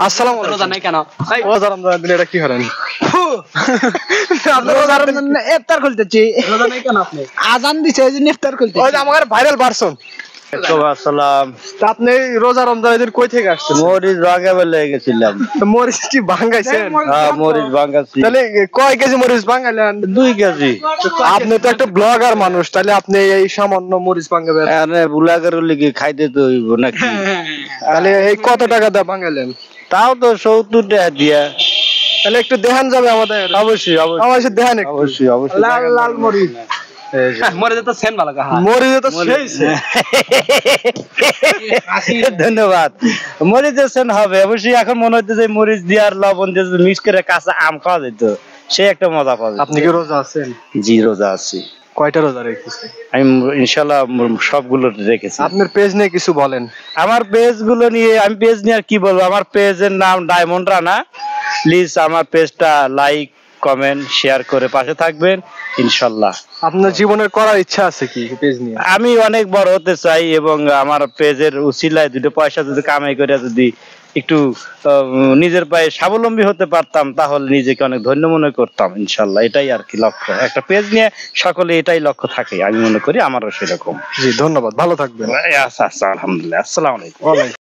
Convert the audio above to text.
আসসালামু আলাইকুম। রোজা নাই কেন? রোজা রমজানের দিনে এটা কি করেন? আপনি রোজার জন্য ইফতার খুলতেছি। রোজা নাই কেন আপনি? আজান দিছে এই জন্য ইফতার খুলতেছি। ওই যে আমার ভাইরাল পারসন। আসসালাম। আপনি এই রোজা রমজানের দিন কই থেকে আসছেন? মরিচ ভাঙা বেলে গেছিলাম। মরিচ কি ভাঙাইছেন? হ্যাঁ, মরিচ ভাঙাছি। তাহলে কয় কেজি মরিচ ভাঙাইলেন? 2 কেজি। আপনি তো একটা ব্লগার মানুষ, তাহলে আপনি এই সামান্য মরিচ ভাঙাবেন? আরে বুলাগের লিগে খাইতে তো হইব নাকি? তাহলে এই কত টাকা দিয়ে ভাঙাইলেন? তাও তো 70 টাকা দিয়া। তাহলে একটু দেখান যাবে আমাদের? অবশ্যই অবশ্যই অবশ্যই দেখান একটু। অবশ্যই অবশ্যই। লাল লাল মরিচ। মরে যেত সেন ভালো কা। মরিচ তো সেই ধন্যবাদ। মরিচ দেন হবে অবশ্যই। এখন মনে হচ্ছে যে মরিচ দিয়ে আর লবণ দিয়ে মিক্স করে কাঁচা আম খাওয়া যেত, সে একটা মজা পাওয়া যেত। আপনি কি রোজা আছেন? জি রোজা আছি। কয়টা রোজা রেখেছেন? আমি ইনশাল্লাহ সবগুলো রেখেছি। আপনার পেজ নিয়ে কিছু বলেন। আমার পেজ গুলো নিয়ে আমি পেজ নিয়ে আর কি বলবো, আমার পেজের নাম ডায়মন্ড রানা। প্লিজ আমার পেজটা লাইক কমেন্ট শেয়ার করে পাশে থাকবেন ইনশাল্লাহ। আপনার জীবনের করার ইচ্ছা আছে কি পেজ নিয়ে? আমি অনেক বড় হতে চাই এবং আমার পেজের উসিলায় 2 পয়সা যদি কামাই করে যদি একটু নিজের পায়ে স্বাবলম্বী হতে পারতাম তাহলে নিজেকে অনেক ধন্য মনে করতাম ইনশাল্লাহ। এটাই আর কি লক্ষ্য। একটা পেজ নিয়ে সকলে এটাই লক্ষ্য থাকে, আমি মনে করি আমারও সেরকম। জি ধন্যবাদ, ভালো থাকবেন। আচ্ছা আচ্ছা, আলহামদুলিল্লাহ। আসসালামু আলাইকুম।